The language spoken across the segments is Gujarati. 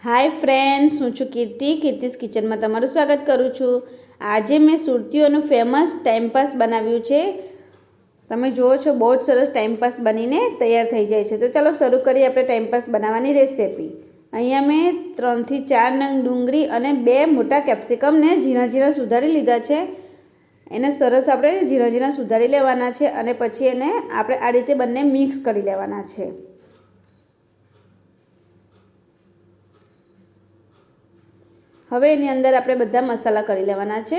હાય ફ્રેન્ડ્સ, હું છું કીર્તિસ કિચનમાં તમારું સ્વાગત કરું છું। આજે મેં સુરતીઓનું ફેમસ ટાઈમપાસ બનાવ્યું છે। તમે જુઓ છો બહુ જ સરસ ટાઈમપાસ બનીને તૈયાર થઈ જાય છે। તો ચાલો શરૂ કરીએ આપણે ટાઈમપાસ બનાવવાની રેસિપી। અહીંયા મેં 3 થી 4 નંગ ડુંગળી અને 2 મોટા કેપ્સિકમને ઝીણા ઝીણા સુધારી લીધા છે। એને સરસ આપણે ઝીણા ઝીણા સુધારી લેવાના છે અને પછી એને આપણે આ રીતે બંને મિક્સ કરી લેવાના છે। હવે એની અંદર આપણે બધા મસાલા કરી લેવાના છે।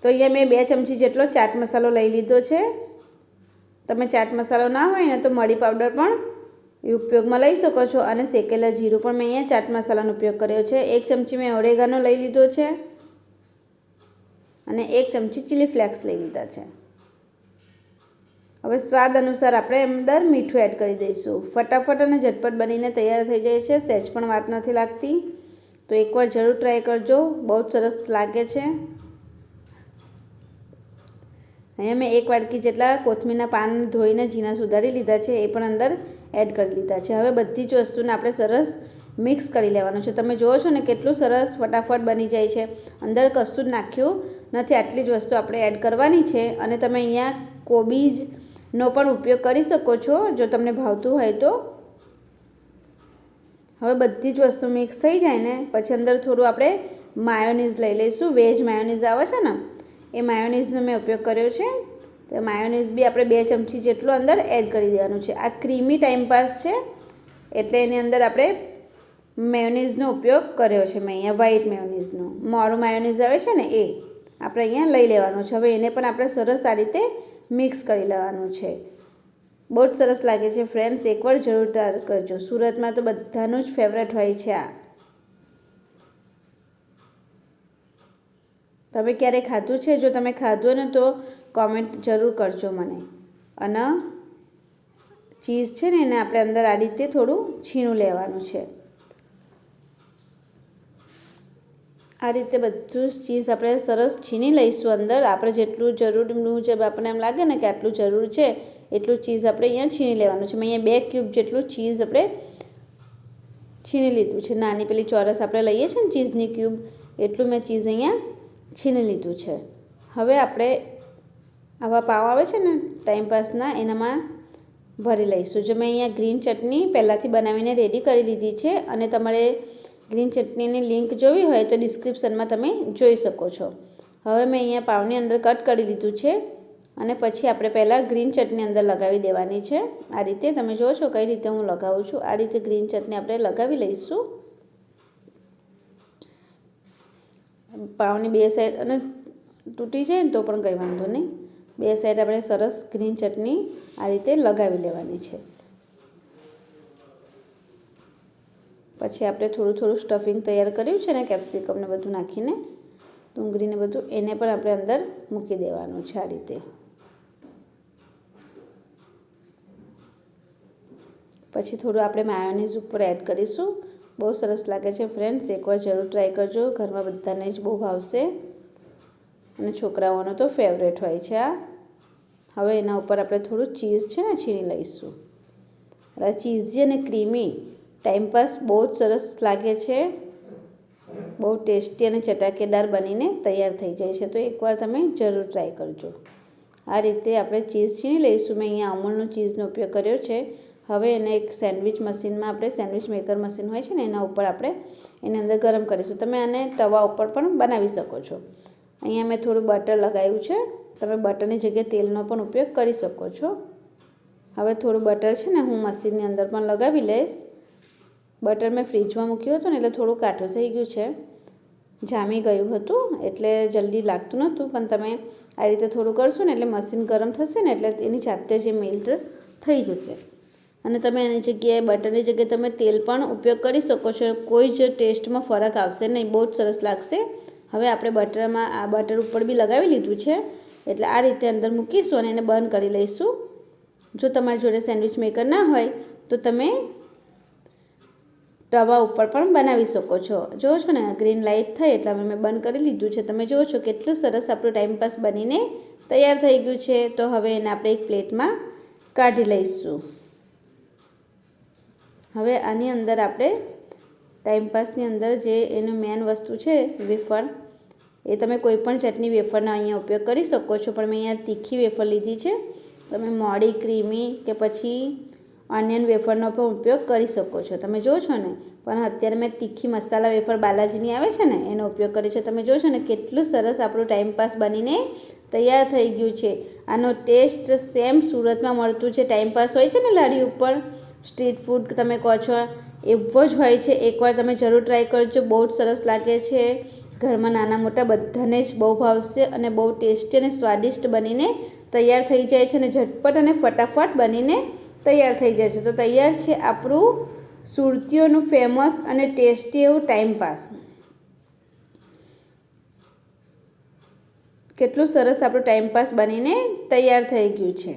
તો અહીંયા મેં 2 ચમચી જેટલો ચાટ મસાલો લઈ લીધો છે। તમે ચાટ મસાલો ના હોય ને તો મરી પાવડર પણ ઉપયોગમાં લઈ શકો છો અને શેકેલા જીરું પણ મેં અહીંયા ચાટ મસાલાનો ઉપયોગ કર્યો છે। 1 ચમચી મેં ઓરેગાનો લઈ લીધો છે અને 1 ચમચી ચીલી ફ્લેક્સ લઈ લીધા છે। હવે સ્વાદ અનુસાર આપણે અંદર મીઠું એડ કરી દઈશું। ફટાફટ અને ઝટપટ બનીને તૈયાર થઈ જાય છે, સહેજ પણ વાર નથી લાગતી। તો એકવાર જરૂર ટ્રાય કરજો, બહુ જ સરસ લાગે છે। અહીંયા મેં 1 વાટકી જેટલા કોથમીરના પાન ધોઈને ઝીણા સુધારી લીધા છે, એ પણ અંદર એડ કરી લીધા છે। હવે બધી જ વસ્તુને આપણે સરસ મિક્સ કરી લેવાનું છે। તમે જુઓ છો ને કેટલું સરસ ફટાફટ બની જાય છે, અંદર કશું જ નાખ્યું નથી, આટલી જ વસ્તુ આપણે એડ કરવાની છે। અને તમે અહીંયા કોબીજનો પણ ઉપયોગ કરી શકો છો જો તમને ભાવતું હોય તો। હવે બધી જ વસ્તુ મિક્સ થઈ જાય ને પછી અંદર થોડું આપણે માયોનીઝ લઈ લઈશું। વેજ માયોનીઝ આવે છે ને, એ માયોનીઝનો મેં ઉપયોગ કર્યો છે। તો માયોનીઝ બી આપણે 2 ચમચી જેટલું અંદર એડ કરી દેવાનું છે। આ ક્રીમી ટાઈમપાસ છે એટલે એની અંદર આપણે મેયોનીઝનો ઉપયોગ કર્યો છે। મેં અહીંયા વ્હાઈટ મેયોનીઝનો, મોરું માયોનીઝ આવે છે ને એ આપણે અહીંયા લઈ લેવાનું છે। હવે એને પણ આપણે સરસ આ રીતે મિક્સ કરી લેવાનું છે। બહુ જ સરસ લાગે છે ફ્રેન્ડ્સ, એકવાર જરૂર ટ્રાય કરજો। સુરતમાં તો બધાનું જ ફેવરેટ હોય છે આ। તમે ક્યારે ખાધું છે? જો તમે ખાધું હોય ને તો કોમેન્ટ જરૂર કરજો મને। અને ચીઝ છે ને એને આપણે અંદર આ રીતે થોડું છીણું લેવાનું છે। આ રીતે બધું જ ચીઝ આપણે સરસ છીણી લઈશું અંદર। આપણે જેટલું જરૂરનું જે આપણને એમ લાગે ને કે આટલું જરૂર છે એટલું ચીઝ આપણે અહીંયા છીણી લેવાનું છે। મેં અહીંયા 2 ક્યુબ જેટલું ચીઝ આપણે છીણી લીધું છે। નાની પેલી ચોરસ આપણે લઈએ છીએ ને ચીઝની ક્યુબ, એટલું મેં ચીઝ અહીંયા છીણી લીધું છે। હવે આપણે આવા પાવ આવે છે ને ટાઈમપાસના, એનામાં ભરી લઈશું। જો મેં અહીંયા ગ્રીન ચટણી પહેલાંથી બનાવીને રેડી કરી લીધી છે અને તમારે ગ્રીન ચટણીની લિંક જોવી હોય તો ડિસ્ક્રિપ્શનમાં તમે જોઈ શકો છો। હવે મેં અહીંયા પાવની અંદર કટ કરી લીધું છે અને પછી આપણે પહેલાં ગ્રીન ચટણી અંદર લગાવી દેવાની છે। આ રીતે તમે જુઓ છો કઈ રીતે હું લગાવું છું, આ રીતે ગ્રીન ચટણી આપણે લગાવી લઈશું પાવની 2 સાઈડ। અને તૂટી જાય ને તો પણ કંઈ વાંધો નહીં, 2 સાઈડ આપણે સરસ ગ્રીન ચટણી આ રીતે લગાવી લેવાની છે। પછી આપણે થોડું થોડું સ્ટફિંગ તૈયાર કર્યું છે ને કેપ્સિકમને બધું નાખીને, ડુંગળીને બધું, એને પણ આપણે અંદર મૂકી દેવાનું છે આ રીતે। પછી થોડું આપણે માયોનીઝ ઉપર એડ કરીશું। બહુ સરસ લાગે છે ફ્રેન્ડ્સ, એકવાર જરૂર ટ્રાય કરજો, ઘરમાં બધાને જ બહુ ભાવશે અને છોકરાઓનો તો ફેવરેટ હોય છે આ। હવે એના ઉપર આપણે થોડું ચીઝ છે ને છીણી લઈશું। આ ચીઝી અને ક્રીમી ટાઈમપાસ બહુ જ સરસ લાગે છે, બહુ ટેસ્ટી અને ચટાકેદાર બનીને તૈયાર થઈ જાય છે। તો એકવાર તમે જરૂર ટ્રાય કરજો। આ રીતે આપણે ચીઝ છીણી લઈશું। મેં અહીંયા અમૂલનું ચીઝનો ઉપયોગ કર્યો છે। હવે એને એક સેન્ડવિચ મશીનમાં, આપણે સેન્ડવિચ મેકર મશીન હોય છે ને એના ઉપર આપણે એની અંદર ગરમ કરીશું। તમે આને તવા ઉપર પણ બનાવી શકો છો। અહીંયા મેં થોડું બટર લગાવ્યું છે, તમે બટરની જગ્યાએ તેલનો પણ ઉપયોગ કરી શકો છો। હવે થોડું બટર છે ને હું મશીનની અંદર પણ લગાવી લઈશ। બટર મેં ફ્રીજમાં મૂક્યું હતું ને એટલે થોડું કાઠું થઈ ગયું છે, જામી ગયું હતું એટલે જલ્દી લાગતું નહોતું, પણ તમે આ રીતે થોડું કરશો ને એટલે મશીન ગરમ થશે ને એટલે એની જાતે જ મેલ્ટ થઈ જશે। અને તમે એની જગ્યાએ બટરની જગ્યાએ તમે તેલ પણ ઉપયોગ કરી શકો છો, કોઈ જ ટેસ્ટમાં ફરક આવશે નહીં, બહુ જ સરસ લાગશે। હવે આપણે બટરમાં આ બટર ઉપર બી લગાવી લીધું છે એટલે આ રીતે અંદર મૂકીશું અને એને બંધ કરી લઈશું। જો તમારી જોડે સેન્ડવિચ મેકર ના હોય તો તમે તવા ઉપર પણ બનાવી શકો છો। જુઓ છો ને ગ્રીન લાઇટ થઈ એટલે હવે મેં બંધ કરી લીધું છે। તમે જુઓ છો કેટલું સરસ આપણું ટાઈમપાસ બનીને તૈયાર થઈ ગયું છે। તો હવે એને આપણે એક પ્લેટમાં કાઢી લઈશું। હવે આની અંદર આપણે ટાઈમપાસની અંદર જે એનું મેન વસ્તુ છે વેફર, એ તમે કોઈ પણ ચટણી વેફરનો અહીંયા ઉપયોગ કરી શકો છો, પણ મેં અહીંયા તીખી વેફર લીધી છે. તમે મોડી ક્રીમી કે પછી ઓનિયન વેફરનો પણ ઉપયોગ કરી શકો છો. તમે જો છો ને, પણ અત્યારે મેં તીખી મસાલા વેફર બાલાજીની આવે છે ને એનો ઉપયોગ કર્યો છે. તમે જો છો ને કેટલું સરસ આપણું ટાઈમપાસ બનીને તૈયાર થઈ ગયું છે. આનો ટેસ્ટ સેમ સુરતમાં મળતું છે ટાઈમપાસ હોય છે ને લારી ઉપર, સ્ટ્રીટ ફૂડ તમે કહો છો એવો જ હોય છે. એકવાર તમે જરૂર ટ્રાય કરજો, બહુ જ સરસ લાગે છે. ઘરમાં નાના મોટા બધાને જ બહુ ભાવશે અને બહુ ટેસ્ટી અને સ્વાદિષ્ટ બનીને તૈયાર થઈ જાય છે અને ઝટપટ અને ફટાફટ બનીને તૈયાર થઈ જાય છે. તો તૈયાર છે આપણું સુરતીઓનું ફેમસ અને ટેસ્ટી એવું ટાઈમપાસ. કેટલું સરસ આપણું ટાઈમપાસ બનીને તૈયાર થઈ ગયું છે.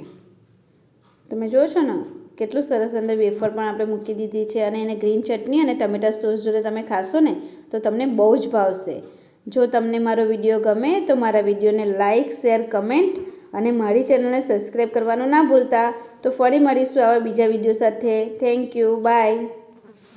તમે જો છો ને કેટલું સરસ અંદર વેફર પણ આપણે મૂકી દીધી છે અને એને ગ્રીન ચટણી અને ટમેટા સોસ જોડે તમે ખાશો ને તો તમને બહુ જ ભાવશે. જો તમને મારો વિડીયો ગમે તો મારા વિડીયોને લાઇક, શેર, કમેન્ટ અને મારી ચેનલને સબસ્ક્રાઈબ કરવાનું ના ભૂલતા. તો ફરી મળીશું આવા બીજા વિડીયો સાથે. Thank you, by.